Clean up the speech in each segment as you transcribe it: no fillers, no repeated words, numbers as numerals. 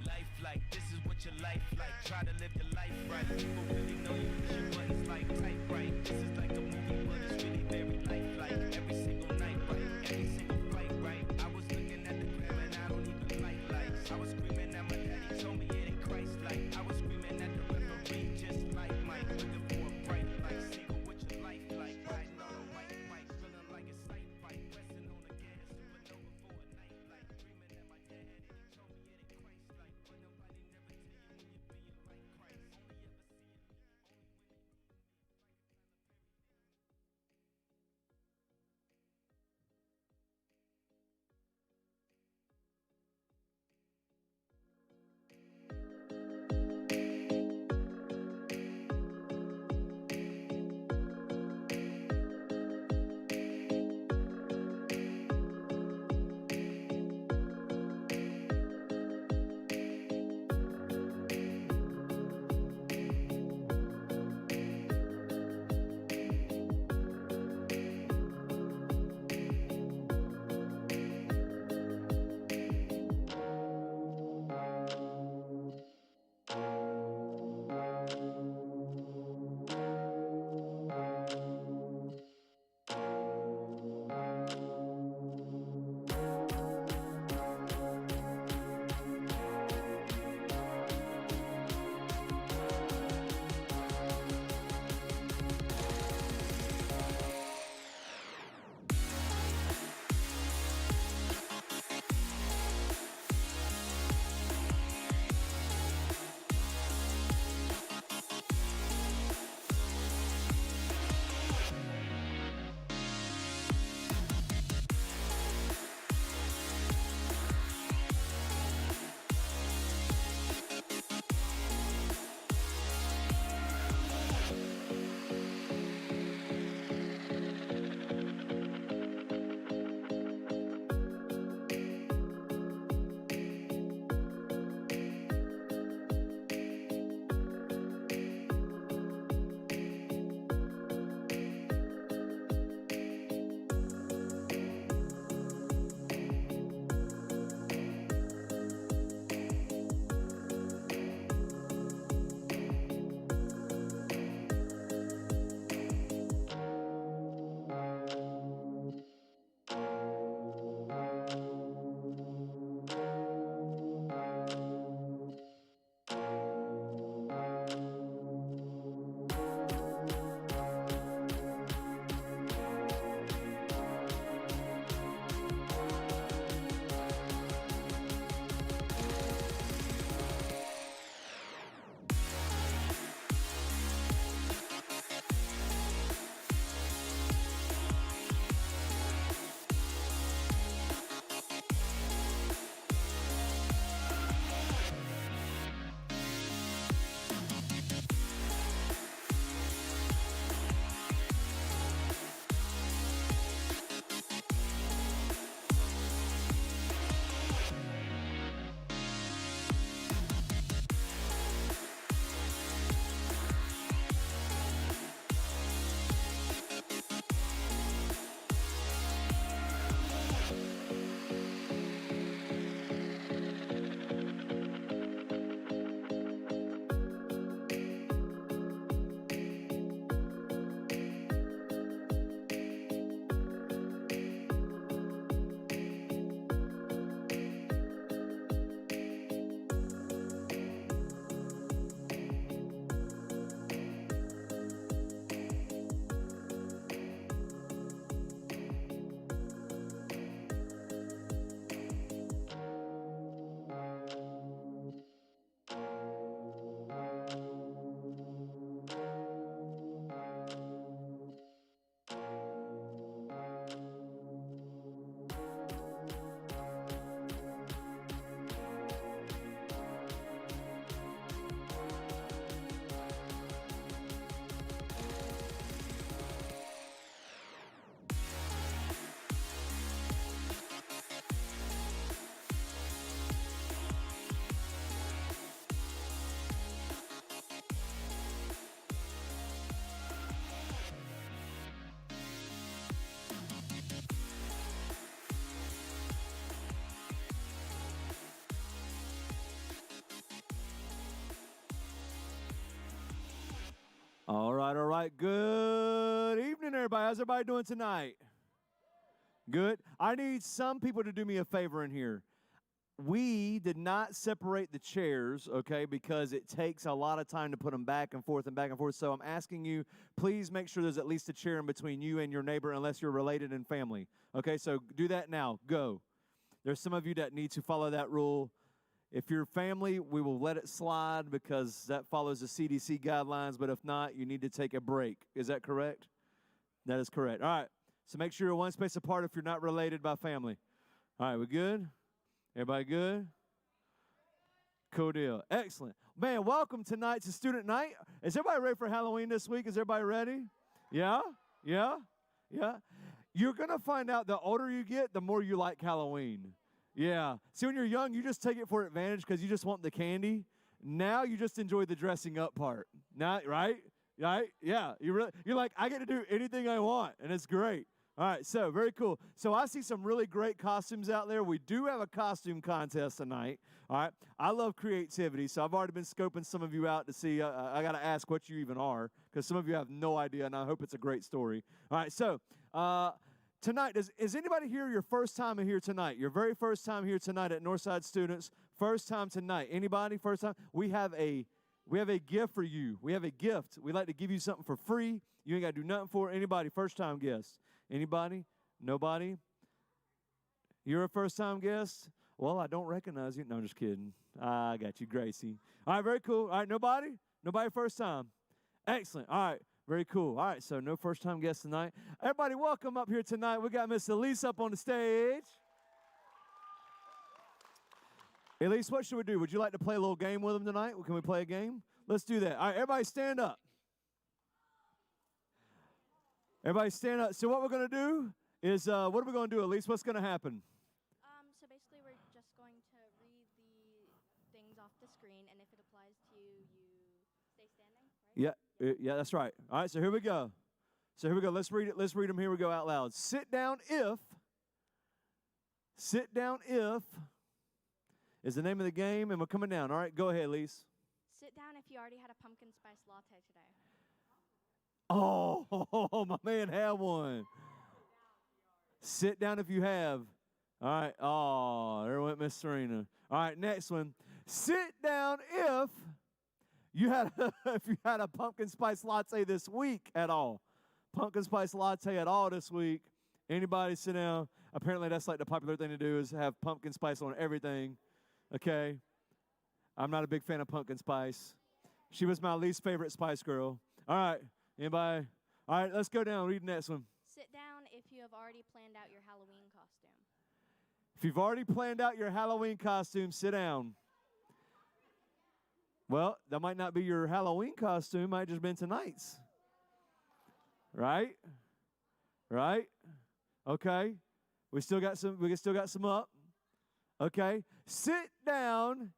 Life like, this is what your life like. Try to live your life right. People really know you push your buttons like type right. This is like a movie, but it's really very lifelike. Every single night, right? Every single flight, right? I was looking at the gram and I don't even like lights. I was screaming at my daddy, told me it ain't Christ-like. I was screaming at the referee, just like Mike, looking for a bright light. See what your life like. Riding on a white bike, feeling like a sight fight. Pressing on the gas, supernova for a night light. Dreaming at my dad and he told me it ain't Christ-like. But nobody never tell you when you're being like Christ. Only ever see it, only when they like a kind of fairy. All right, all right. Good evening, everybody. How's everybody doing tonight? Good. I need some people to do me a favor in here. We did not separate the chairs, okay, because it takes a lot of time to put them back and forth and back and forth. So I'm asking you, please make sure there's at least a chair in between you and your neighbor unless you're related in family. Okay, so do that now. Go. There's some of you that need to follow that rule. If you're family, we will let it slide because that follows the CDC guidelines. But if not, you need to take a break. Is that correct? That is correct. All right. So make sure you're one space apart if you're not related by family. All right, we good? Everybody good? Cool deal. Excellent. Man, welcome tonight to Student Night. Is everybody ready for Halloween this week? Is everybody ready? Yeah? Yeah? Yeah? You're going to find out the older you get, the more you like Halloween. Yeah. See, when you're young, you just take it for advantage because you just want the candy. Now you just enjoy the dressing up part. Now, right? Right? Yeah. You're like, I get to do anything I want, and it's great. All right, so very cool. So I see some really great costumes out there. We do have a costume contest tonight. All right, I love creativity, so I've already been scoping some of you out to see. I got to ask what you even are because some of you have no idea, and I hope it's a great story. All right, so tonight, is anybody here your first time here tonight? Your very first time here tonight at Northside Students? First time tonight. Anybody first time? We have a gift for you. We have a gift. We like to give you something for free. You ain't got to do nothing for it. Anybody first time guest? Anybody? Nobody? You're a first-time guest? Well, I don't recognize you. No, I'm just kidding. I got you, Gracie. All right, very cool. All right, nobody? Nobody first time? Excellent. All right, very cool. All right, so no first-time guests tonight. Everybody, welcome up here tonight. We got Miss Elise up on the stage. Elise, what should we do? Would you like to play a little game with them tonight? Can we play a game? Let's do that. All right, everybody stand up. Everybody stand up. So what we're going to do is, what are we going to do, Elise? What's going to happen? So basically, we're just going to read the things off the screen, and if it applies to you, you stay standing, right? Yeah, that's right. All right, so here we go. Let's read it. Let's read them. Here we go out loud. Sit down if is the name of the game, and we're coming down. All right, go ahead, Elise. Sit down if you already had a pumpkin spice latte today. Oh, my man had one. Sit down if you have. All right. Oh, there went Miss Serena. All right, next one. Sit down if you had a pumpkin spice latte this week at all. Pumpkin spice latte at all this week. Anybody sit down? Apparently that's like the popular thing to do is have pumpkin spice on everything. Okay. I'm not a big fan of pumpkin spice. She was my least favorite Spice Girl. All right. Anybody? All right, let's go down. Read the next one. Sit down if you have already planned out your Halloween costume. If you've already planned out your Halloween costume, sit down. Well, that might not be your Halloween costume. Might just been tonight's. Right? Right? Okay. We still got some up. Okay. Sit down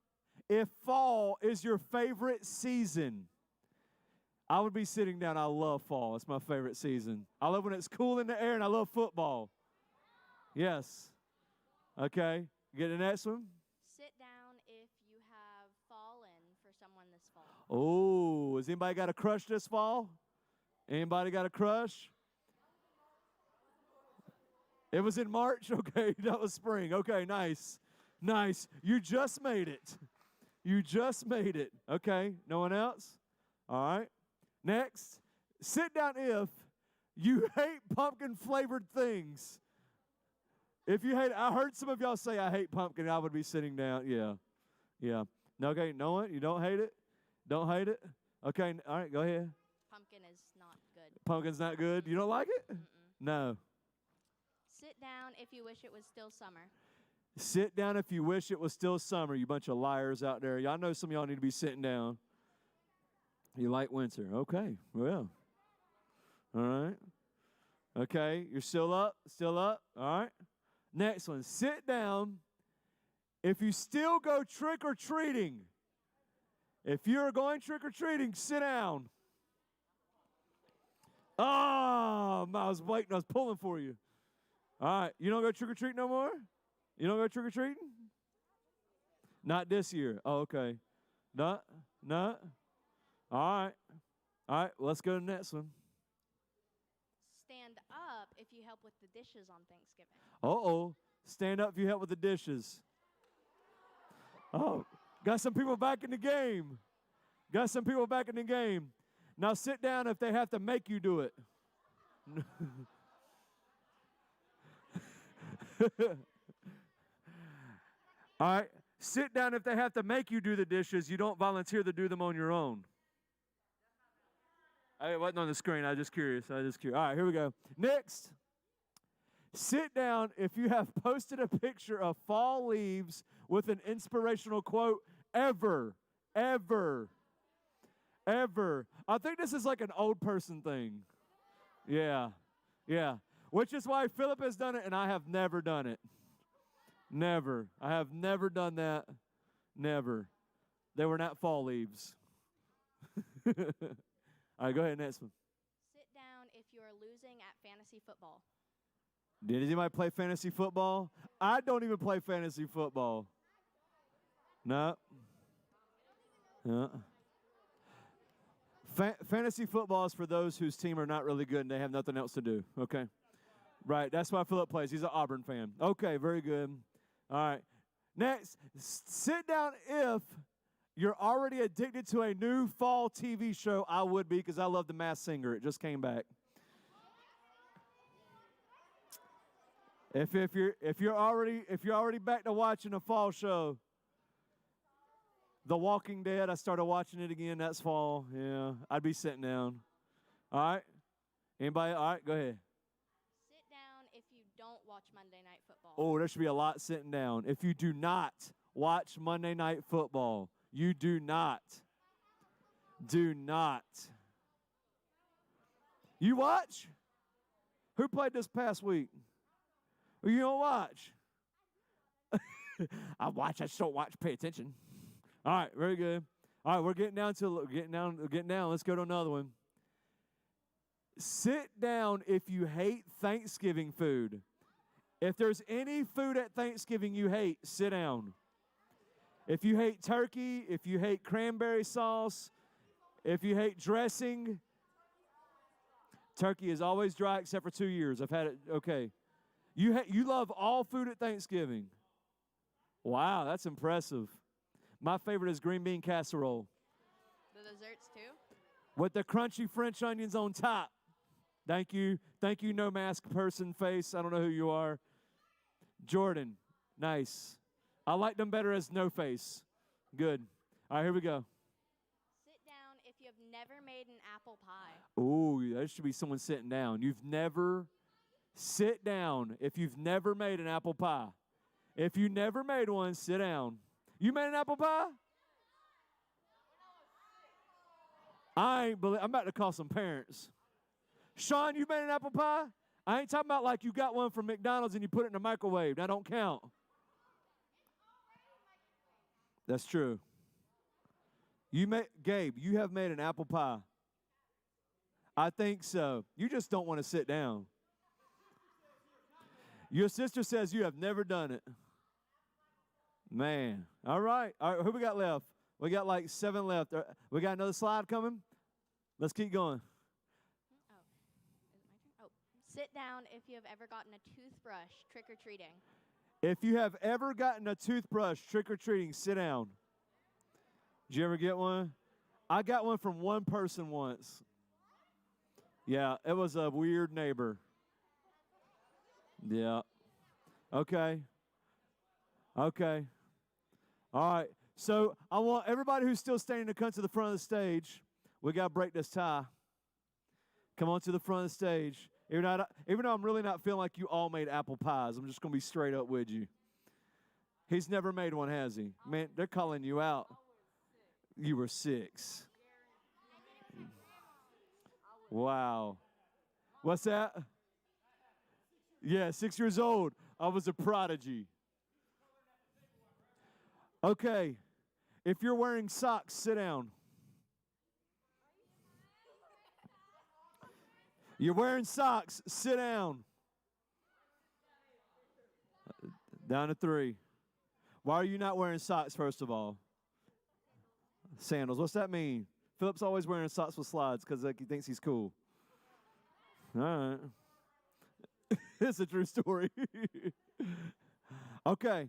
if fall is your favorite season. I would be sitting down. I love fall. It's my favorite season. I love when it's cool in the air, and I love football. Yes. Okay. Get the next one. Sit down if you have fallen for someone this fall. Oh, has anybody got a crush this fall? Anybody got a crush? It was in March? Okay, that was spring. Okay, nice. Nice. You just made it. You just made it. Okay, no one else? All right. Next, sit down if you hate pumpkin-flavored things. If you hate it, I heard some of y'all say, I hate pumpkin, I would be sitting down. Yeah. Yeah. No, okay, no one? You don't hate it? Don't hate it? Okay, all right, go ahead. Pumpkin is not good. Pumpkin's not good? You don't like it? Mm-mm. No. Sit down if you wish it was still summer. Sit down if you wish it was still summer, you bunch of liars out there. Y'all know some of y'all need to be sitting down. You like winter. Okay, well. All right. Okay, you're still up? Still up? All right. Next one. Sit down if you still go trick-or-treating. If you're going trick-or-treating, sit down. Oh, I was waiting. I was pulling for you. All right. You don't go trick-or-treating no more? You don't go trick-or-treating? Not this year. Oh, okay. No. All right. All right, let's go to the next one. Stand up if you help with the dishes on Thanksgiving. Uh-oh. Stand up if you help with the dishes. Oh, got some people back in the game. Got some people back in the game. Now sit down if they have to make you do it. All right. Sit down if they have to make you do the dishes. You don't volunteer to do them on your own. It wasn't on the screen. I was just curious. All right, here we go. Next. Sit down if you have posted a picture of fall leaves with an inspirational quote ever. I think this is like an old person thing. Yeah. Which is why Philip has done it and I have never done it. Never. I have never done that. Never. They were not fall leaves. All right, go ahead, next one. Sit down if you are losing at fantasy football. Did anybody play fantasy football? I don't even play fantasy football. No. Fantasy football is for those whose team are not really good and they have nothing else to do. Okay. Right. That's why Philip plays. He's an Auburn fan. Okay. Very good. All right. Next, sit down if you're already addicted to a new fall TV show. I would be because I love The Masked Singer. It just came back. If you're already back to watching a fall show, The Walking Dead, I started watching it again. That's fall. Yeah, I'd be sitting down. All right. Anybody? All right, go ahead. Sit down if you don't watch Monday Night Football. Oh, there should be a lot sitting down. If you do not watch Monday Night Football, you do not. Do not. You watch? Who played this past week? You don't watch. I watch. I just don't watch. Pay attention. All right, very good. All right, we're getting down. Let's go to another one. Sit down if you hate Thanksgiving food. If there's any food at Thanksgiving you hate, sit down. If you hate turkey, if you hate cranberry sauce, if you hate dressing, turkey is always dry except for 2 years. I've had it. Okay. You love all food at Thanksgiving. Wow, that's impressive. My favorite is green bean casserole. The desserts too? With the crunchy French onions on top. Thank you, no mask person face. I don't know who you are. Jordan, nice. I like them better as no face. Good. All right, here we go. Sit down if you have never made an apple pie. Ooh, there should be someone sitting down. Sit down if you've never made an apple pie. If you never made one, sit down. You made an apple pie? I'm about to call some parents. Sean, you made an apple pie? I ain't talking about like you got one from McDonald's and you put it in the microwave. That don't count. That's true. Gabe, you have made an apple pie. I think so. You just don't want to sit down. Your sister says you have never done it. Man. All right. Who we got left? We got like 7 left. We got another slide coming? Let's keep going. Oh, is it my turn? Oh, sit down if you have ever gotten a toothbrush trick-or-treating. If you have ever gotten a toothbrush trick-or-treating, sit down. Did you ever get one? I got one from one person once. Yeah, it was a weird neighbor. Yeah. Okay. All right. So I want everybody who's still standing to come to the front of the stage. We got to break this tie. Come on to the front of the stage. Even though I'm really not feeling like you all made apple pies, I'm just going to be straight up with you. He's never made one, has he? Man, they're calling you out. You were 6. Wow. What's that? Yeah, 6 years old. I was a prodigy. Okay. If you're wearing socks, sit down. You're wearing socks, sit down. Down to 3. Why are you not wearing socks, first of all? Sandals. What's that mean? Philip's always wearing socks with slides because like he thinks he's cool. All right. It's a true story. Okay.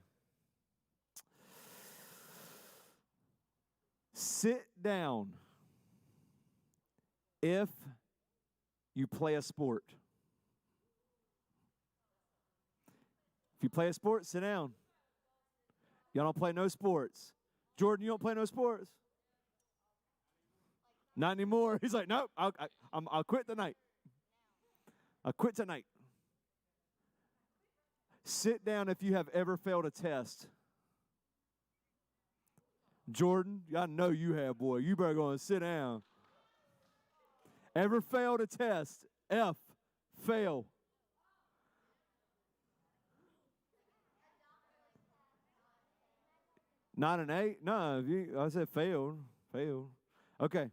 Sit down if you play a sport. If you play a sport, sit down. Y'all don't play no sports. Jordan, you don't play no sports? Not anymore. He's like, nope, I'll quit tonight. I'll quit tonight. Sit down if you have ever failed a test. Jordan, I know you have, boy. You better go and sit down. Ever failed a test? F, fail. Not an 8? No, I said failed. Failed. Okay.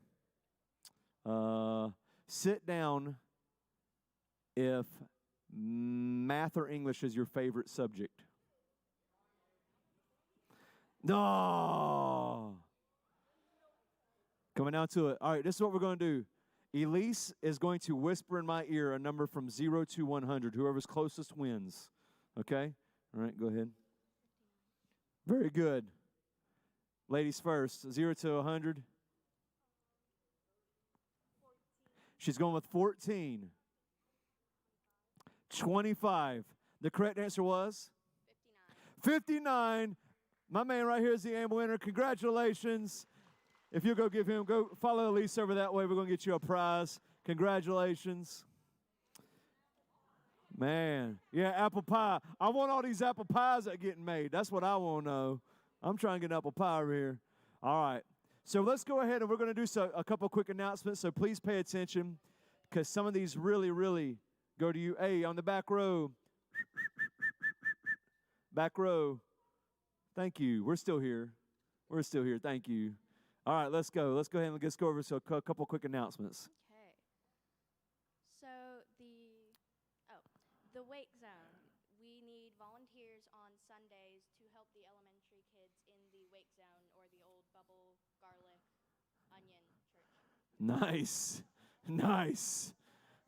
Sit down if math or English is your favorite subject. No. Coming down to it. All right, this is what we're going to do. Elise is going to whisper in my ear a number from 0 to 100. Whoever's closest wins. Okay? All right, go ahead. Very good. Ladies first. 0 to 100. She's going with 14. 25. The correct answer was? 59. My man right here is the AM winner. Congratulations. If you go follow Elise over that way. We're going to get you a prize. Congratulations. Man. Yeah, apple pie. I want all these apple pies that are getting made. That's what I want to know. I'm trying to get an apple pie over here. All right. So let's go ahead and we're going to do a couple quick announcements. So please pay attention because some of these really, really go to you. Hey, on the back row. Back row. Thank you. We're still here. We're still here. Thank you. All right, let's go. Let's go ahead and let's go over a couple quick announcements. Okay. So the wake zone. We need volunteers on Sundays to help the elementary kids in the wake zone or the old bubble garlic onion church. Nice. Nice.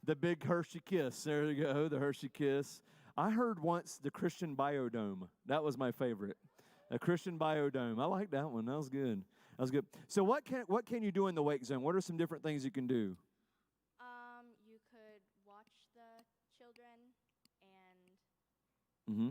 The big Hershey Kiss. There you go, the Hershey Kiss. I heard once the Christian Biodome. That was my favorite. A Christian Biodome. I like that one. That was good. That was good. So what can you do in the wake zone? What are some different things you can do? You could watch the children and Mm-hmm.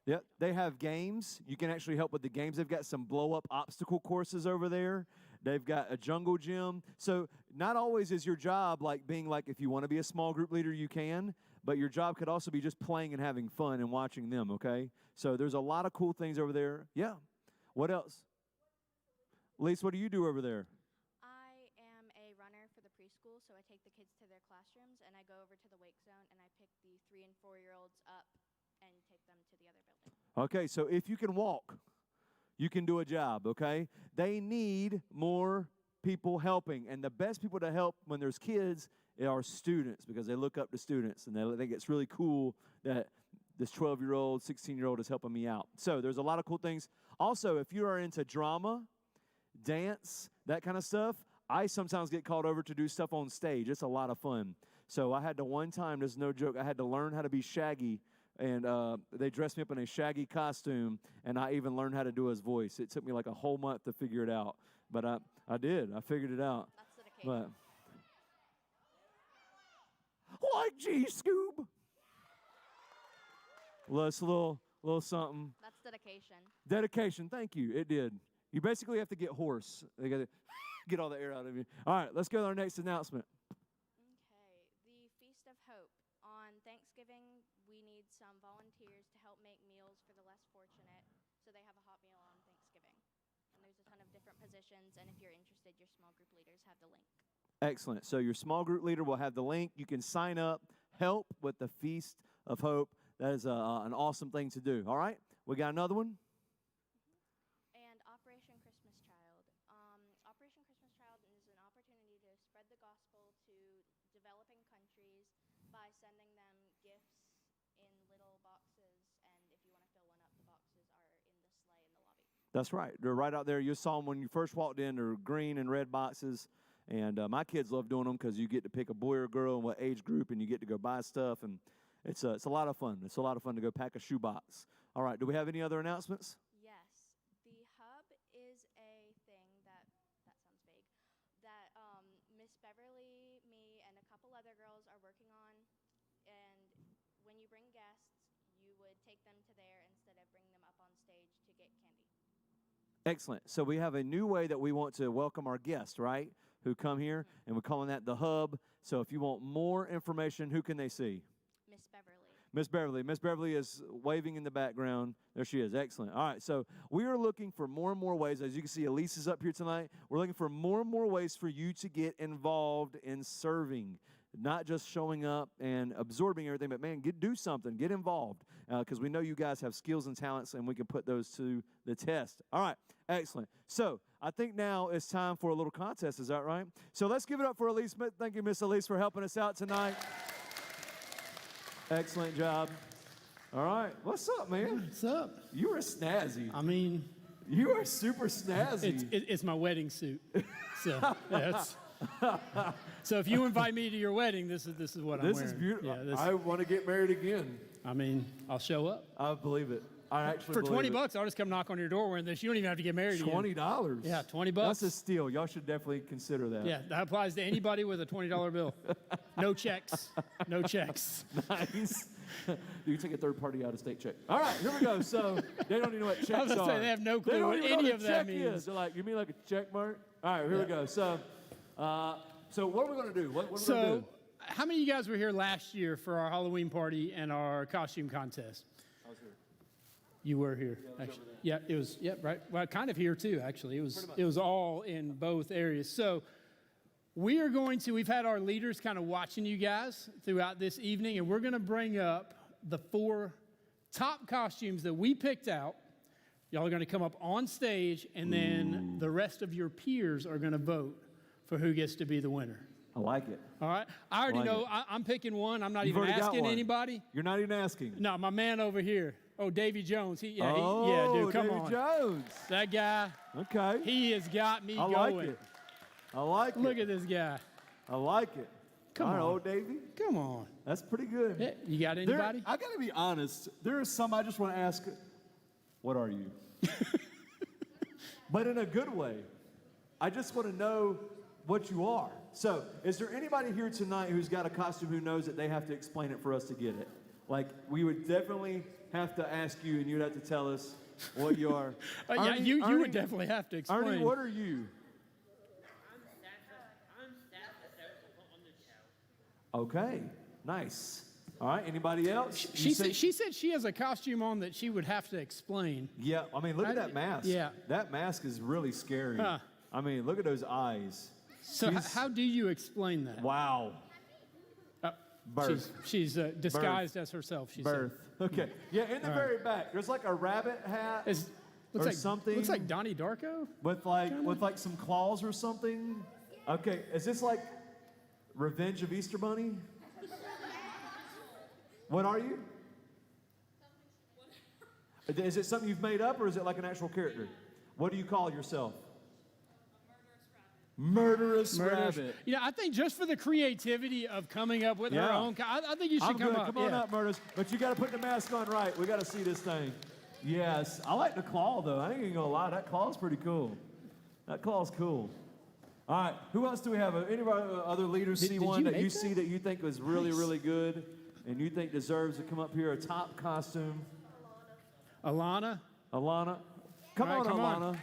Yep, they have games. You can actually help with the games. They've got some blow-up obstacle courses over there. They've got a jungle gym. So not always is your job like being like if you want to be a small group leader, you can. But your job could also be just playing and having fun and watching them, okay? So there's a lot of cool things over there. Yeah. What else? Lise, what do you do over there? I am a runner for the preschool, so I take the kids to their classrooms, and I go over to the wake zone, and I pick the 3- and 4-year-olds up and take them to the other building. Okay, so if you can walk, you can do a job, okay? They need more people helping, and the best people to help when there's kids are students because they look up to students, and they think it's really cool that this 12-year-old, 16-year-old is helping me out. So there's a lot of cool things. Also, if you are into drama, dance, that kind of stuff, I sometimes get called over to do stuff on stage. It's a lot of fun. So I had to one time, there's no joke, I had to learn how to be Shaggy, and they dressed me up in a Shaggy costume, and I even learned how to do his voice. It took me like a whole month to figure it out, but I did. I figured it out. That's dedication. But like G-Scoob. Well, it's a little something. That's dedication. Dedication, thank you. It did. You basically have to get hoarse. They got to get all the air out of you. All right, let's go to our next announcement. Okay, the Feast of Hope. On Thanksgiving, we need some volunteers to help make meals for the less fortunate, so they have a hot meal on Thanksgiving. And there's a ton of different positions, and if you're interested, your small group leaders have the link. Excellent. So your small group leader will have the link. You can sign up, help with the Feast of Hope. That is an awesome thing to do. All right, we got another one. And Operation Christmas Child. Operation Christmas Child is an opportunity to spread the gospel to developing countries by sending them gifts in little boxes. And if you want to fill one up, the boxes are in the sleigh in the lobby. That's right. They're right out there. You saw them when you first walked in. They're green and red boxes. And my kids love doing them because you get to pick a boy or girl and what age group, and you get to go buy stuff. And it's a lot of fun. It's a lot of fun to go pack a shoebox. All right. Do we have any other announcements? Yes, the hub is a thing that sounds vague. That Miss Beverly, me, and a couple other girls are working on. And when you bring guests, you would take them to there instead of bringing them up on stage to get candy. Excellent. So we have a new way that we want to welcome our guests, right, who come here, and we're calling that the hub. So if you want more information, who can they see? Miss Beverly. Miss Beverly. Miss Beverly is waving in the background. There she is. Excellent. All right, so we are looking for more and more ways. As you can see, Elise is up here tonight. We're looking for more and more ways for you to get involved in serving, not just showing up and absorbing everything, but, man, do something. Get involved because we know you guys have skills and talents, and we can put those to the test. All right, excellent. So I think now it's time for a little contest. Is that right? So let's give it up for Elise Smith. Thank you, Miss Elise, for helping us out tonight. Excellent job. All right. What's up, man? What's up? You are snazzy. I mean, You are super snazzy. it's my wedding suit. So that's. So if you invite me to your wedding, this is what I'm wearing. This is beautiful. Yeah, I want to get married again. I mean, I'll show up. I believe it. I actually For believe $20, I'll just come knock on your door wearing this. You don't even have to get married again. $20. Yeah, $20. That's a steal. Y'all should definitely consider that. Yeah, that applies to anybody with a $20 bill. No checks. No checks. Nice. You can take a third-party out-of-state check. All right, here we go. So they don't even know what checks are. I was going to say, they have no They clue don't what even know any what of a that check means. is. They're like, you mean like a check mark? All right, here we go. So what are we going to do? What are we going to So, do? how many of you guys were here last year for our Halloween party and our costume contest? I was here. You were here. Yeah, Actually. Yeah, it was. Yeah, right. Well, kind of here too. Actually, it was all in both areas. So we are going to. We've had our leaders kind of watching you guys throughout this evening, and we're going to bring up the 4 top costumes that we picked out. Y'all are going to come up on stage, and then the rest of your peers are going to vote for who gets to be the winner. I like it. All right. I already like know. I'm picking one. I'm not You've even already got asking one. anybody. You're not even asking. No, my man over here. Oh, Davy Jones. Yeah, dude, come David on. Jones. That guy, Okay. he has got me I going. like it. I like it. Look at this guy. I like it. Come All right, on. old Davey. Come on. That's pretty good. Yeah, you got anybody? I got to be honest. There are some I just want to ask, what are you? But in a good way. I just want to know what you are. So, is there anybody here tonight who's got a costume who knows that they have to explain it for us to get it? Like, we would definitely have to ask you, and you'd have to tell us what you are. Yeah, you Ernie, would definitely have to explain. Ernie, what are you? I'm staff that does on the show. Okay, nice. All right, anybody else? She said she has a costume on that she would have to explain. Yeah, I mean, look at that mask. Yeah. That mask is really scary. Huh. I mean, look at those eyes. So how do you explain that? Wow. Birth. She's disguised as herself, she Birth. Okay. Yeah, in the All very back, there's like a rabbit hat said. Looks or like something. Looks like Donnie Darko. with like some claws or something. Okay, is this like Revenge of Easter Bunny? What are you? Is it something you've made up, or is it like an actual character? What do you call yourself? Murderous rabbit. You know, I think just for the creativity of coming up with her Yeah. own, I think you should I'm come good. up. Come on yeah. up, Murders. But you got to put the mask on right. We got to see this thing. Yes. I like the claw, though. I ain't even going to lie. That claw's pretty cool. That claw's cool. All right. Who else do we have? Any of our other leaders see did one you that make you that? see that you think was really, really good and you think deserves to come up here? A top costume. Alana. Alana. Come All right, on, come Alana.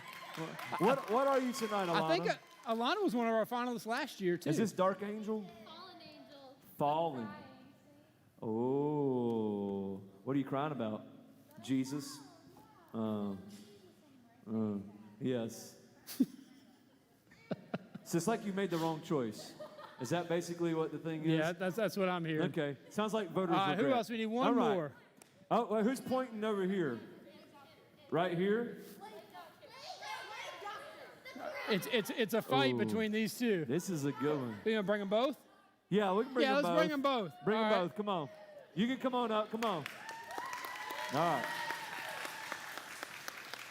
on. What are you tonight, Alana? I think Alana was one of our finalists last year, too. Is this Dark Angel? Fallen angel. Fallen. Oh. What are you crying about? Jesus? Yes. So it's like you made the wrong choice. Is that basically what the thing is? Yeah, that's what I'm hearing. Okay. Sounds like voters All right, who regret. else? We need one All right. more. Oh, well, who's pointing over here? Right here? It's a fight Ooh. between these two. This is a good one. You gonna bring them both? Yeah, we can bring Yeah, them let's both. bring them both. Bring All them right. both. Come on. You can come on up. Come on. All right.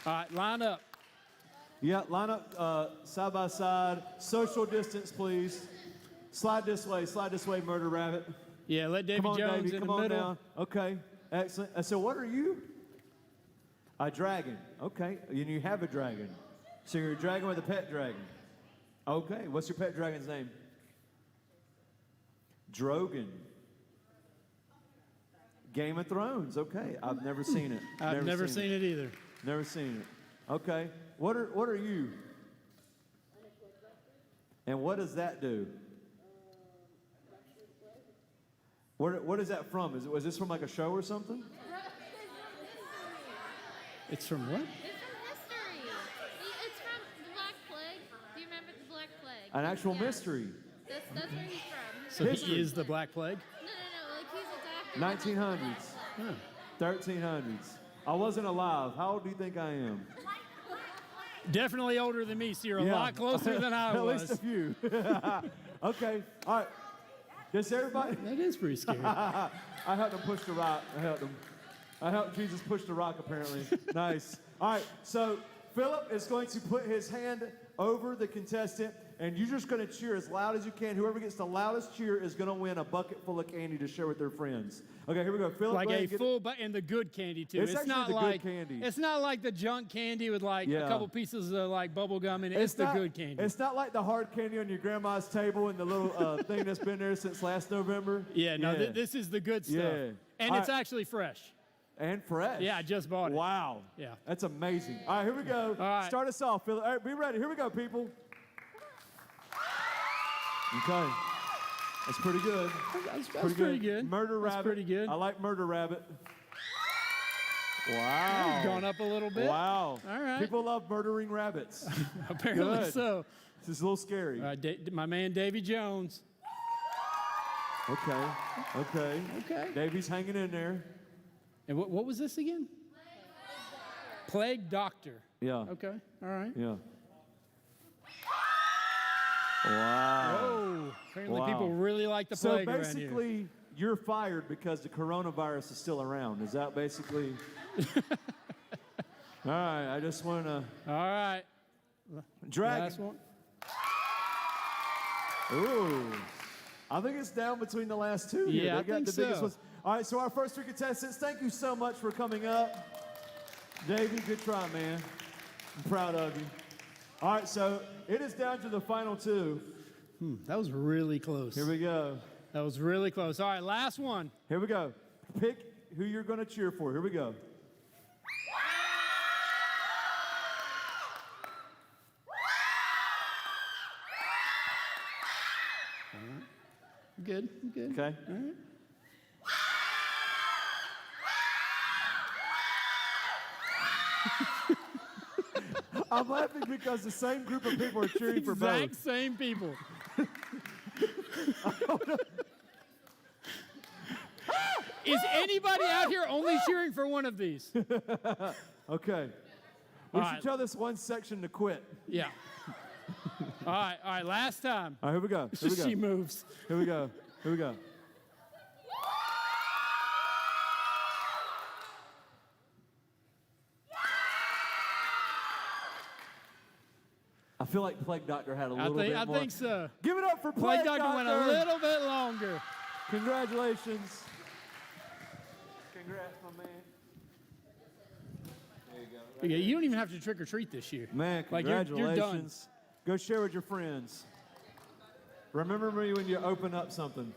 All right, line up. Yeah, line up side by side. Social distance, please. Slide this way, Murder Rabbit. Yeah, let Davy Come on, Jones Davey, in come the on middle. down. Okay, excellent. So what are you? A dragon. Okay, and you have a dragon. So you're a dragon with a pet dragon. Okay, what's your pet dragon's name? Drogon. Game of Thrones. Okay, I've never seen it. I've never seen it either. Never seen it. Okay, what are you? And what does that do? What is that from? Was this from like a show or something? It's from what? It's from history. It's from the Black Plague. Do you remember the Black Plague? An actual Yeah. mystery. That's where he's from. So History. he is the Black Plague? No, like he's a doctor. 1900s, Huh. 1300s. I wasn't alive. How old do you think I am? Definitely older than me, so you're a Yeah. lot closer than I At was. least a few. Okay, all right. Does everybody? That is pretty scary. I helped them push the rock. I helped Jesus push the rock, apparently. Nice. All right, so Philip is going to put his hand over the contestant, and you're just going to cheer as loud as you can. Whoever gets the loudest cheer is going to win a bucket full of candy to share with their friends. Okay, here we go. Philip, Like go ahead a and get full, but and the good candy too. It's actually not the good like candy. It's not like the junk candy with like Yeah. a couple pieces of like bubble gum in it. It's the not, good candy. It's not like the hard candy on your grandma's table and the little thing that's been there since last November. Yeah, no, this is the good stuff. Yeah. And All it's right. actually fresh. And fresh. Yeah, I just bought it. Wow. Yeah. That's amazing. All right, here we go. All right. Start us off, Philip. All right, be ready. Here we go, people. Okay. That's pretty good. That's pretty good. Murder That's Rabbit. pretty good. I like Murder Rabbit. Wow. Gone up a little bit. Wow. All right. People love murdering rabbits. Apparently Good. so. This is a little scary. All right, my man Davy Jones. Okay. Okay. Okay. Davy's hanging in there. And what was this again? Plague Doctor. Yeah. Okay. All right. Yeah. Wow. Oh, apparently Wow. people really like the So plague around here. basically, you're fired because the coronavirus is still around. Is that basically? All right. I just want to. All right. Dragon. Last one. Ooh. I think it's down between the last two. here. Yeah, They I got think the biggest so. ones. All right, so our first three contestants, thank you so much for coming up. Davey, good try, man. I'm proud of you. All right, so it is down to the final two. That was really close. Here we go. That was really close. All right, last one. Here we go. Pick who you're going to cheer for. Here we go. Good. Good. Okay. All right. I'm laughing because the same group of people are cheering for both. Exact same people. Is anybody out here only cheering for one of these? Okay. We All should right. tell this one section to quit. Yeah. All right, last time. All right, here we go. Here we She go. moves. Here we go. Here we go. I feel like Plague Doctor had a little bit I more. think so. Give it up for Plague Plague Doctor went a little bit longer. Congratulations. Congrats, my man. There you go. Okay, you don't even have to trick or treat this year. Man, Like, congratulations. you're done. Go share with your friends. Remember me when you open up something.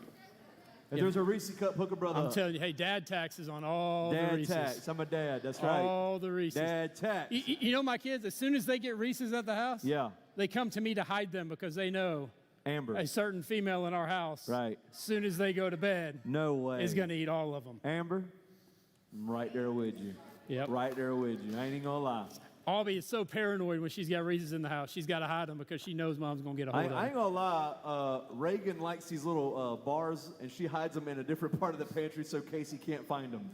If Yeah. there's a Reese cup, hook a brother I'm up. telling you, hey, dad taxes on all the Dad Reese's. tax. I'm a dad. That's right. All the Reese's. Dad tax. You know my kids, as soon as they get Reese's at the house, Yeah. they come to me to hide them because they know Amber. a certain female in our house, Right. as soon as they go to bed, No way. is going to eat all of them. Amber, I'm right there with you. Yep. Right there with you. I ain't even gonna lie. Albie is so paranoid when she's got Reese's in the house. She's got to hide them because she knows mom's going to get a I hold of ain't them. gonna lie. Reagan likes these little bars, and she hides them in a different part of the pantry so Casey can't find them.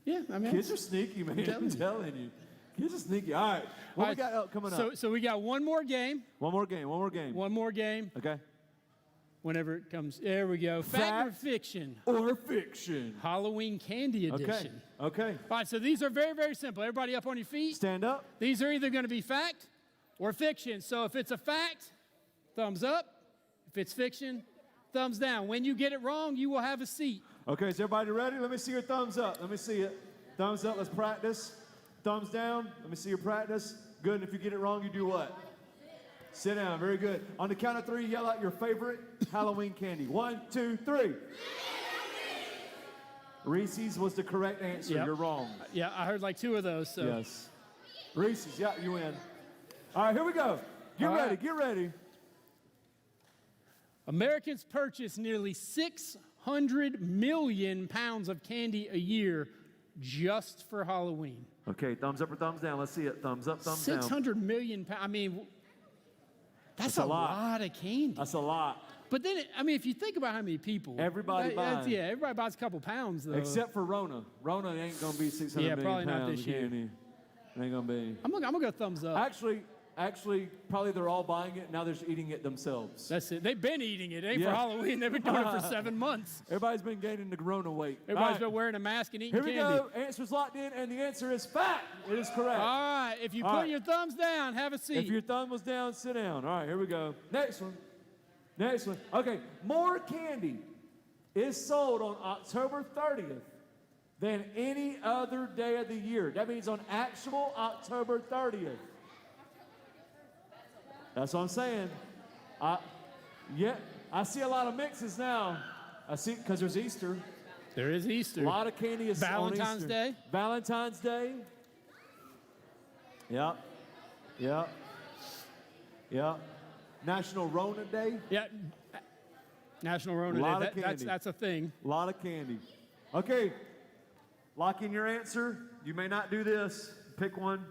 Yeah, I mean, Kids are sneaky, man. telling I'm you. telling you. Kids are sneaky. All right. What all we got coming up? So we got one more game. One more game. One more game. One more game. Okay. whenever it comes. There we go. Fact or fiction? Or fiction. Halloween candy edition. Okay. All right, so these are very, very simple. Everybody up on your feet. Stand up. These are either going to be fact or fiction. So if it's a fact, thumbs up. If it's fiction, thumbs down. When you get it wrong, you will have a seat. Okay, is everybody ready? Let me see your thumbs up. Let me see it. Thumbs up, let's practice. Thumbs down, let me see your practice. Good, and if you get it wrong, you do what? Sit down, very good. On the count of 3, yell out your favorite Halloween candy. 1, 2, 3. Reese's was the correct answer. Yep. You're wrong. Yeah, I heard like 2 of those. So. Yes. Reese's, yeah, you win. All right, here we go. Get All ready, right. get ready. Americans purchase nearly 600 million pounds of candy a year just for Halloween. Okay, thumbs up or thumbs down. Let's see it. Thumbs up, thumbs down. 600 million pounds. I mean, that's a lot of candy. That's a lot. But then, if you think about how many people. Everybody buys. Yeah, everybody buys a couple pounds, though. Except for Rona. Rona ain't going to be 600 million probably not pounds this of year. candy. It ain't going to be. I'm gonna go thumbs up. Actually, probably they're all buying it. Now they're just eating it themselves. That's it. They've been eating it. It ain't Yeah. for Halloween. They've been doing it for 7 months. Everybody's been gaining the Rona weight. Everybody's All been wearing a mask and eating Here we candy. go. Answer's locked in, and the answer is fact. It is correct. All right. If you All put right. your thumbs down, have a seat. If your thumb was down, sit down. All right, here we go. Next one. Next one. Okay, more candy is sold on October 30th than any other day of the year. That means on actual October 30th. That's what I'm saying. I see a lot of mixes now. I see, because there's Easter. There is Easter. A lot of candy is Valentine's on Easter. Day. Valentine's Day. Yep. Yep. Yep. National Rona Day. Yeah. National Rona A lot Day. of candy. That's a thing. A lot of candy. Okay. Lock in your answer. You may not do this. Pick one.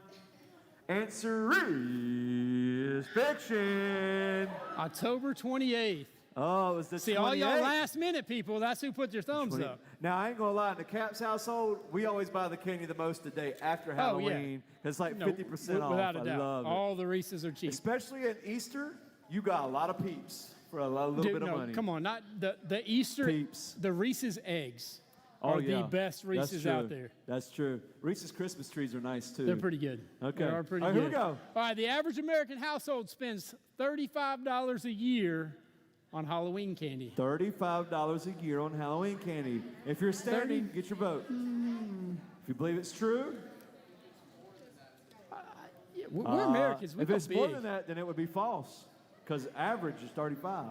Answer is fiction. October 28th. Oh, it was the See, 28th. all y'all last minute people, that's who put your thumbs up. Now, I ain't going to lie. In the Caps household, we always buy the candy the most the day after Halloween. It's like 50% off. Without a I doubt. love it. All the Reese's are cheap. Especially at Easter, you got a lot of peeps for a little Dude, bit of no, money. come on. Not the Easter. Peeps. The Reese's eggs Oh, are yeah. the best That's Reese's true. out there. That's true. Reese's Christmas trees are nice, too. They're pretty good. Okay. They are pretty All right, good. here we go. All right, the average American household spends $35 a year on Halloween candy. $35 a year on Halloween candy. If you're standing, get your vote. If you believe it's true, Yeah, we're Americans. We if go it's big. more than that, then it would be false, because average is 35.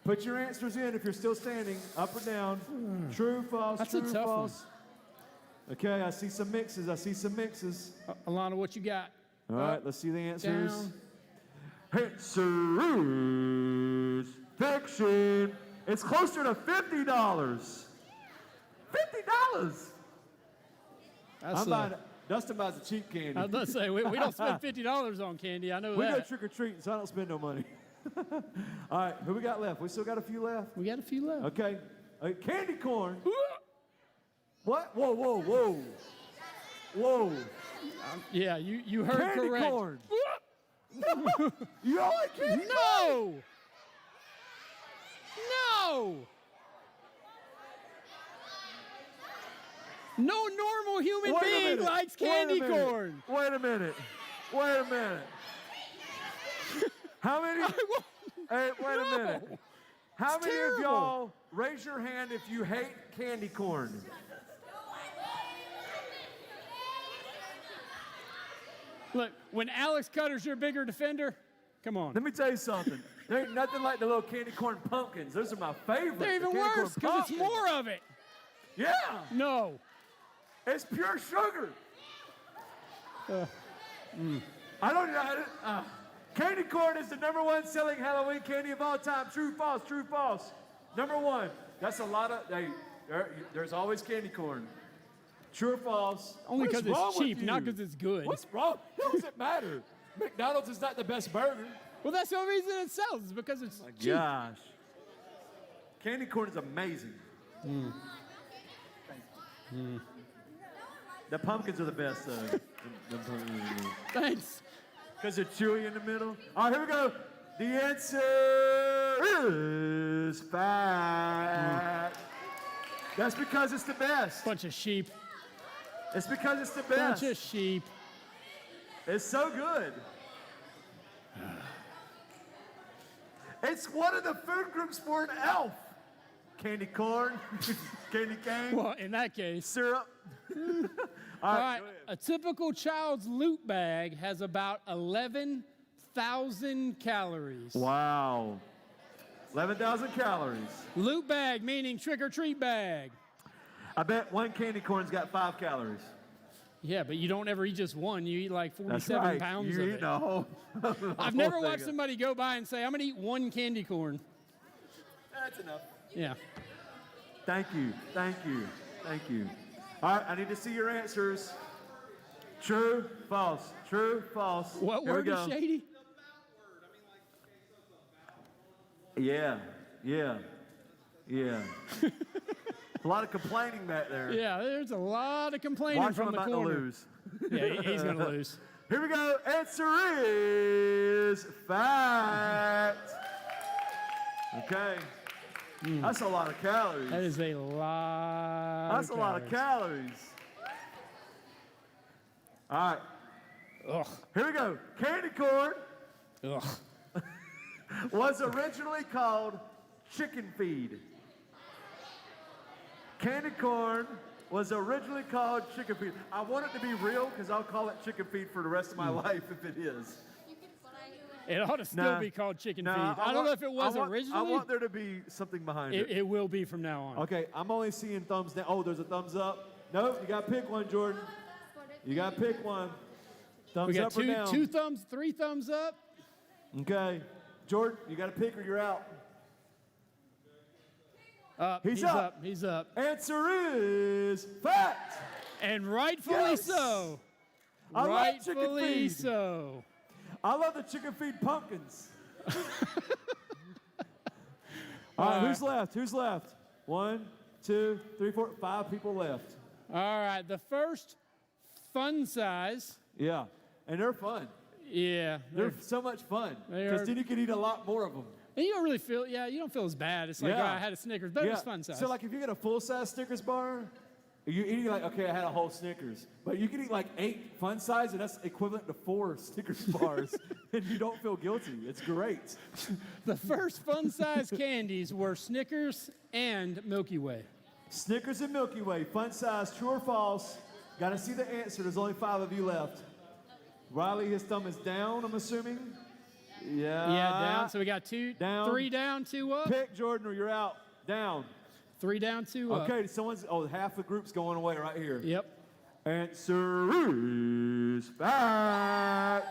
Put your answers in if you're still standing, up or down. True, false, That's a true, tough one. false. Okay, I see some mixes. Alana, what you got? All right, let's see the answers. Down. Answer is fiction. It's closer to $50. $50. That's Dustin buys the cheap candy. I was about to say, we don't spend $50 on candy. I know We go that. trick or treating, so I don't spend no money. All right, who we got left? We still got a few left. We got a few left. Okay, candy corn. What? Whoa, whoa, whoa, whoa! Yeah, you heard Candy correct. corn. You don't like candy corn? No! No! No normal human Wait a being minute. likes Wait a candy minute. corn. Wait a minute. Wait a minute. How many? Hey, wait a minute. How It's many terrible. of y'all raise your hand if you hate candy corn? Look, when Alex Cutter's your bigger defender, come on. Let me tell you something. There ain't nothing like the little candy corn pumpkins. Those are my favorite. They're the even candy corn worse because it's pumpkins. more of it. Yeah, No. it's pure sugar. I don't know. Candy corn is the #1 selling Halloween candy of all time. True, false, true, false. #1. That's a lot of, there's always candy corn. True or false? Only What is because wrong it's with cheap, you? not because it's good. What's wrong? How does it matter? McDonald's is not the best burger. Well, that's the only reason it sells, is because it's cheap. Gosh. Candy corn is amazing. The pumpkins are the best, though. Thanks. Because they're chewy in the middle. All right, here we go. The answer is fat. That's because it's the best. Bunch of sheep. It's because it's the best. Bunch of sheep. It's so good. It's one of the food groups for an elf. Candy corn, candy cane, Well, in that case. syrup. All right, a typical child's loot bag has about 11,000 calories. Wow. 11,000 calories. Loot bag meaning trick or treat bag. I bet one candy corn's got 5 calories. Yeah, but you don't ever eat just one. You eat like That's 47 right. pounds You of eat it. the whole. I've never watched somebody go by and say, I'm going to eat one candy corn. That's enough. Yeah. Thank you. Thank you. Thank you. All right, I need to see your answers. True, false. True, false. What Here we word is go. shady? Yeah. A lot of complaining back there. Yeah, there's a lot of complaining Watch from him the about corner. to lose. Yeah, he's going to lose. Here we go. Answer is fact. Okay. That's a lot of calories. That is a lot. That's a lot of calories. All right. Ugh. Here we go. Candy corn Ugh. was originally called chicken feed. Candy corn was originally called chicken feed. I want it to be real because I'll call it chicken feed for the rest of my life if it is. It ought to still Nah. be called chicken Nah, feed. I don't know if it was I originally. want there to be something behind it. It will be from now on. Okay, I'm only seeing thumbs down. Oh, there's a thumbs up. Nope, you got to pick one, Jordan. You got to pick one. Thumbs We got up or down. two thumbs, 3 thumbs up. Okay. Jordan, you got to pick or you're out. He's He's up. up. He's up. Answer is fact. And rightfully Yes. so. I love chicken Rightfully feed. so. I love the chicken feed pumpkins. All right, who's left? Who's left? 1, 2, 3, 4, 5 people left. All right, the first fun size. Yeah, and they're fun. Yeah. They're so much fun They because are- then you can eat a lot more of them. And you don't really feel, you don't feel as bad. It's like, Yeah. oh, I had a Snickers, but it was fun size. So like if you get a full-size Snickers bar, you're eating like, okay, I had a whole Snickers. But you can eat like 8 fun size, and that's equivalent to 4 Snickers bars, and you don't feel guilty. It's great. The first fun size candies were Snickers and Milky Way. Snickers and Milky Way, fun size, true or false? Got to see the answer. There's only 5 of you left. Riley, his thumb is down, I'm assuming. Yeah. Yeah, down. So we got 2, Down. 3 down, 2 up. Pick, Jordan, or you're out. Down. 3 down, 2 up. Okay, half the group's going away right here. Yep. Answer is fact.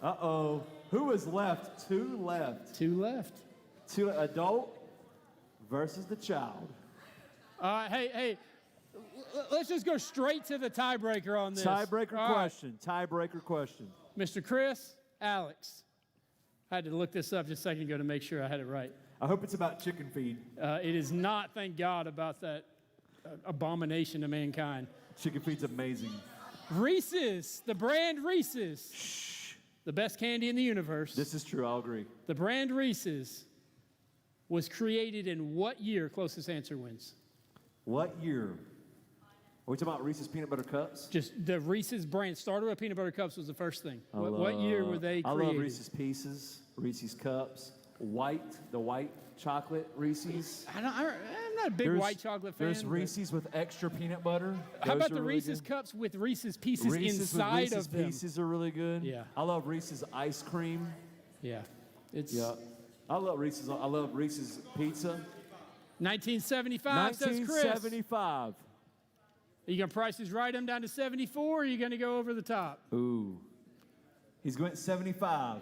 Uh-oh. Who is left? 2 left. 2 left. 2 adult versus the child. Hey, let's just go straight to the tiebreaker on this. Tiebreaker All right. question. Tiebreaker question. Mr. Chris, Alex. I had to look this up just a second ago to make sure I had it right. I hope it's about chicken feed. It is not, thank God, about that abomination to mankind. Chicken feed's amazing. Reese's, the brand Reese's. Shh. The best candy in the universe. This is true, I'll agree. The brand Reese's was created in what year? Closest answer wins. What year? Are we talking about Reese's Peanut Butter Cups? Just the Reese's brand. Started with peanut butter cups was the first thing. What year were they I created? love Reese's Pieces, Reese's Cups, the white chocolate Reese's. I'm not a big white chocolate fan. There's but- Reese's with extra peanut butter. How Those about are the really Reese's good. cups with Reese's pieces Reese's inside with Reese's of them? Pieces are really good. Yeah. I love Reese's ice cream. Yeah. It's Yeah. I love Reese's pizza. 1975, says Chris. 1975. Are you going to price his right him down to 74, or are you going to go over the top? Ooh. He's going 75.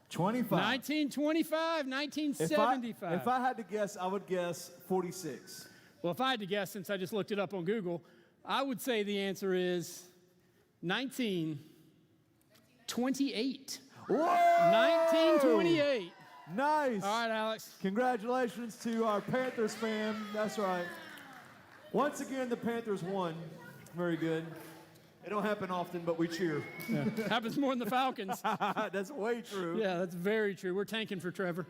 25. 1925, 1975. If I had to guess, I would guess 46. Well, if I had to guess, since I just looked it up on Google, I would say the answer is 1928. Whoa! 1928. Nice. All right, Alex. Congratulations to our Panthers fan. That's right. Once again, the Panthers won. Very good. It don't happen often, but we cheer. Yeah. Happens more than the Falcons. That's way true. Yeah, that's very true. We're tanking for Trevor.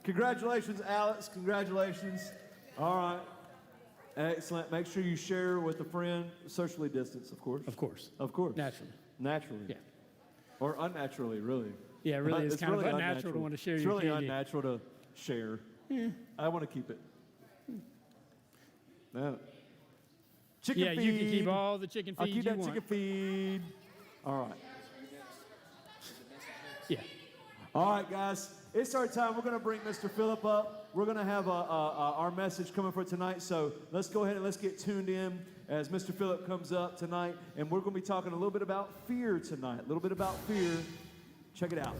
Congratulations, Alex. Congratulations. All right. Excellent. Make sure you share with a friend, socially distanced, of course. Of course. Of course. Naturally. Naturally. Yeah. Or unnaturally, really. Yeah, it really is It's kind really of unnatural to want to share it's your really candy. unnatural to share. I want to keep it. Chicken Yeah, feed. you can keep all the chicken feed I'll keep you that want. chicken feed. All right. Yeah. All right, guys. It's our time. We're going to bring Mr. Phillip up. We're going to have our message coming for tonight. So let's go ahead and let's get tuned in as Mr. Phillip comes up tonight. And we're going to be talking a little bit about fear tonight. A little bit about fear. Check it out.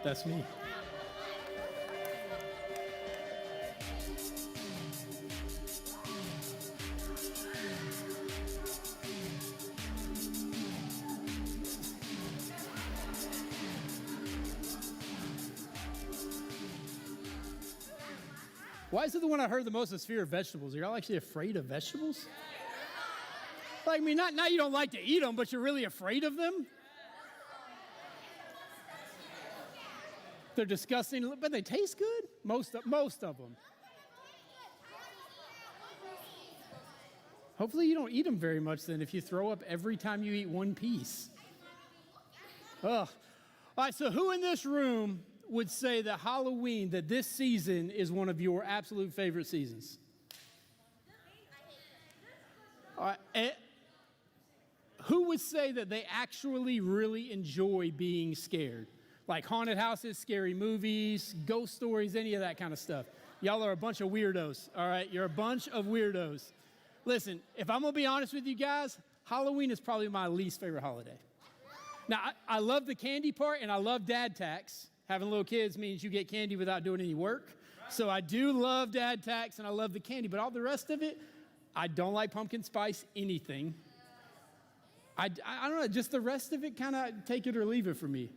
That's me. Why is it the one I heard the most is fear of vegetables? Are y'all actually afraid of vegetables? Like, I mean, not you don't like to eat them, but you're really afraid of them? They're disgusting, but they taste good. Most of them. Hopefully you don't eat them very much then if you throw up every time you eat one piece. Ugh. All right, so who in this room would say that Halloween, that this season is one of your absolute favorite seasons? All right, who would say that they actually really enjoy being scared? Like haunted houses, scary movies, ghost stories, any of that kind of stuff. Y'all are a bunch of weirdos, all right? You're a bunch of weirdos. Listen, if I'm gonna be honest with you guys, Halloween is probably my least favorite holiday. Now, I love the candy part and I love dad tax. Having little kids means you get candy without doing any work. So I do love dad tax and I love the candy, but all the rest of it, I don't like pumpkin spice anything. I don't know, just the rest of it kind of take it or leave it for me.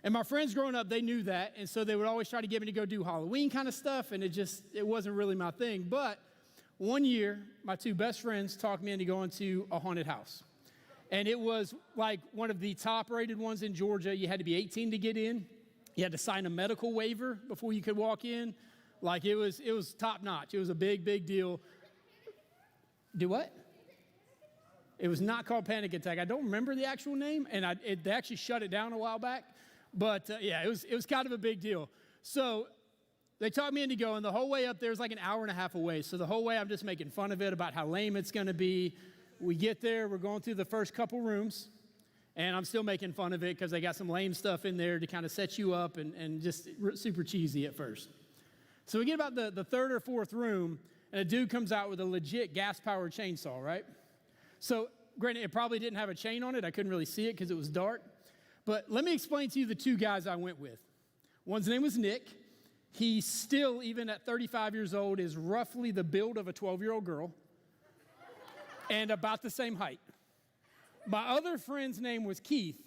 And my friends growing up, they knew that, and so they would always try to get me to go do Halloween kind of stuff, and it wasn't really my thing. But one year, my two best friends talked me into going to a haunted house. And it was like one of the top-rated ones in Georgia. You had to be 18 to get in. You had to sign a medical waiver before you could walk in. Like, it was top-notch. It was a big, big deal. Do what? It was not called Panic Attack. I don't remember the actual name, and they actually shut it down a while back. But yeah, it was kind of a big deal. So they talked me into going. The whole way up there is like an hour and a half away. So the whole way I'm just making fun of it about how lame it's going to be. We get there, we're going through the first couple rooms, and I'm still making fun of it because they got some lame stuff in there to kind of set you up and just super cheesy at first. So we get about the third or fourth room, and a dude comes out with a legit gas-powered chainsaw, right? So granted, it probably didn't have a chain on it. I couldn't really see it because it was dark. But let me explain to you the two guys I went with. One's name was Nick. He still, even at 35 years old, is roughly the build of a 12-year-old girl and about the same height. My other friend's name was Keith.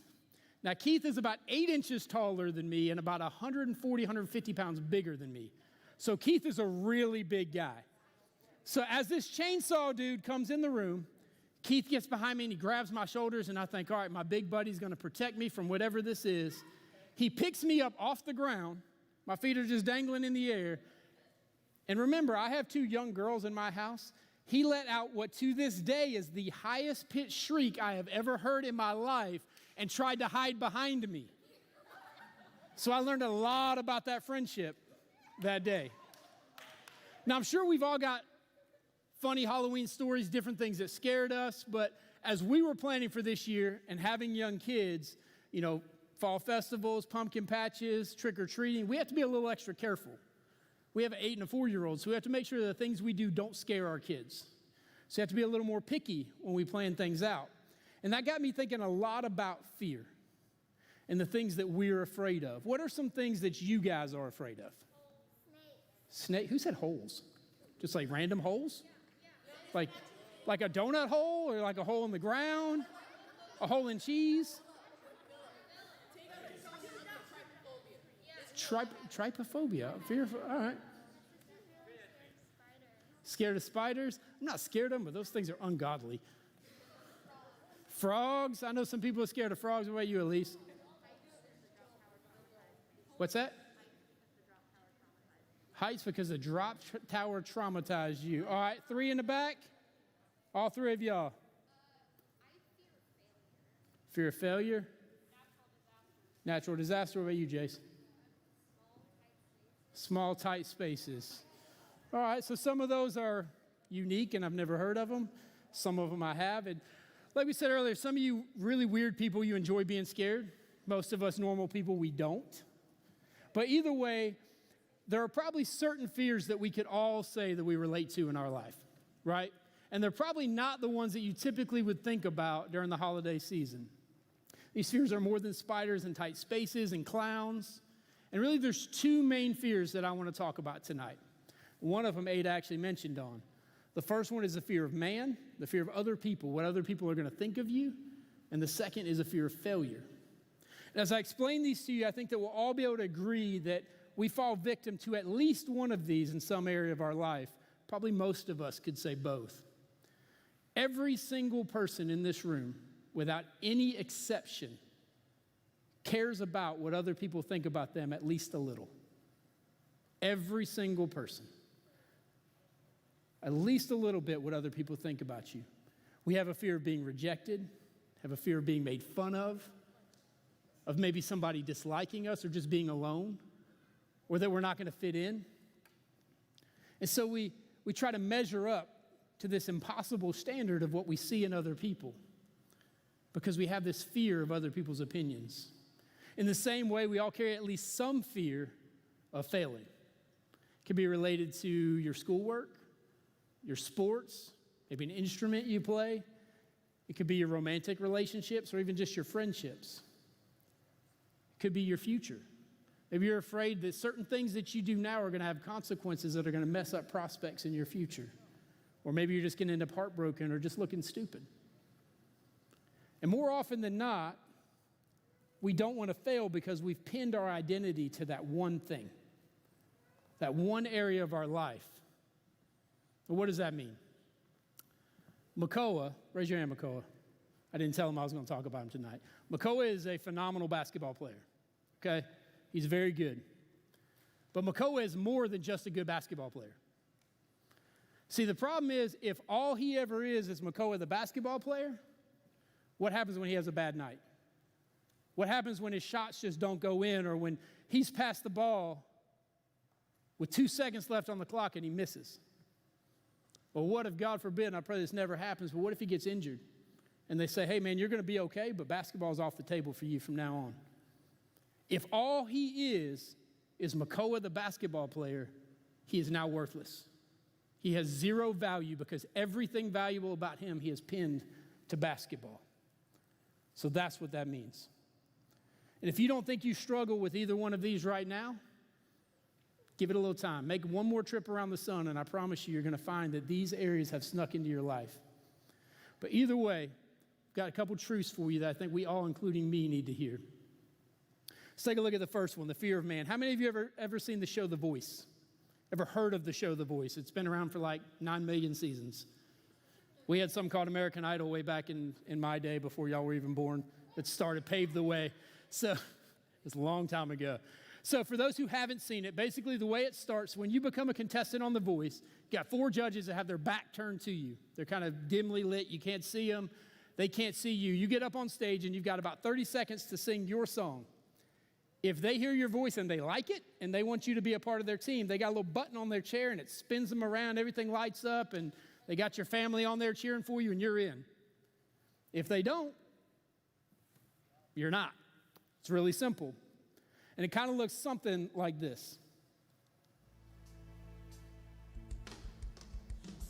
Now, Keith is about 8 inches taller than me and about 140, 150 pounds bigger than me. So Keith is a really big guy. So as this chainsaw dude comes in the room, Keith gets behind me and he grabs my shoulders, and I think, all right, my big buddy's going to protect me from whatever this is. He picks me up off the ground. My feet are just dangling in the air. And remember, I have 2 young girls in my house. He let out what to this day is the highest pitched shriek I have ever heard in my life and tried to hide behind me. So I learned a lot about that friendship that day. Now, I'm sure we've all got funny Halloween stories, different things that scared us, but as we were planning for this year and having young kids, you know, fall festivals, pumpkin patches, trick-or-treating, we have to be a little extra careful. We have an 8 and a 4-year-old, so we have to make sure that the things we do don't scare our kids. So you have to be a little more picky when we plan things out. And that got me thinking a lot about fear and the things that we're afraid of. What are some things that you guys are afraid of? Snake, who said holes? Just like random holes? Like a donut hole or like a hole in the ground? A hole in cheese? Trypophobia. Fearful. All right. Scared of spiders? I'm not scared of them, but those things are ungodly. Frogs? I know some people are scared of frogs. What about you, Elise? What's that? Heights because the drop tower traumatized you. All right, 3 in the back. All 3 of y'all. Fear of failure? Natural disaster. What about you, Jason? Small, tight spaces. All right, so some of those are unique and I've never heard of them. Some of them I have. And like we said earlier, some of you really weird people, you enjoy being scared. Most of us normal people, we don't. But either way, there are probably certain fears that we could all say that we relate to in our life, right? And they're probably not the ones that you typically would think about during the holiday season. These fears are more than spiders and tight spaces and clowns. And really, there's 2 main fears that I want to talk about tonight. One of them Ada actually mentioned on. The first one is the fear of man, the fear of other people, what other people are going to think of you. And the second is a fear of failure. And as I explain these to you, I think that we'll all be able to agree that we fall victim to at least one of these in some area of our life. Probably most of us could say both. Every single person in this room, without any exception, cares about what other people think about them at least a little. Every single person. At least a little bit what other people think about you. We have a fear of being rejected, have a fear of being made fun of maybe somebody disliking us or just being alone, or that we're not going to fit in. And so we try to measure up to this impossible standard of what we see in other people because we have this fear of other people's opinions. In the same way, we all carry at least some fear of failing. It can be related to your schoolwork, your sports, maybe an instrument you play. It could be your romantic relationships or even just your friendships. It could be your future. Maybe you're afraid that certain things that you do now are going to have consequences that are going to mess up prospects in your future. Or maybe you're just going to end up heartbroken or just looking stupid. And more often than not, we don't want to fail because we've pinned our identity to that one thing, that one area of our life. Well, what does that mean? Makoa, raise your hand, Makoa. I didn't tell him I was going to talk about him tonight. Makoa is a phenomenal basketball player, okay? He's very good. But Makoa is more than just a good basketball player. See, the problem is if all he ever is Makoa the basketball player, what happens when he has a bad night? What happens when his shots just don't go in or when he's passed the ball with 2 seconds left on the clock and he misses? Well, what if, God forbid, and I pray this never happens, but what if he gets injured? And they say, hey, man, you're going to be okay, but basketball's off the table for you from now on. If all he is Makoa the basketball player, he is now worthless. He has zero value because everything valuable about him he has pinned to basketball. So that's what that means. And if you don't think you struggle with either one of these right now, give it a little time. Make one more trip around the sun, and I promise you, you're going to find that these areas have snuck into your life. But either way, I've got a couple truths for you that I think we all, including me, need to hear. Let's take a look at the first one, the fear of man. How many of you ever seen the show The Voice? Ever heard of the show The Voice? It's been around for like 9 million seasons. We had something called American Idol way back in my day before y'all were even born that paved the way. So it's a long time ago. So for those who haven't seen it, basically the way it starts, when you become a contestant on The Voice, you got 4 judges that have their back turned to you. They're kind of dimly lit. You can't see them. They can't see you. You get up on stage and you've got about 30 seconds to sing your song. If they hear your voice and they like it and they want you to be a part of their team, they got a little button on their chair and it spins them around, everything lights up, and they got your family on there cheering for you and you're in. If they don't, you're not. It's really simple. And it kind of looks something like this.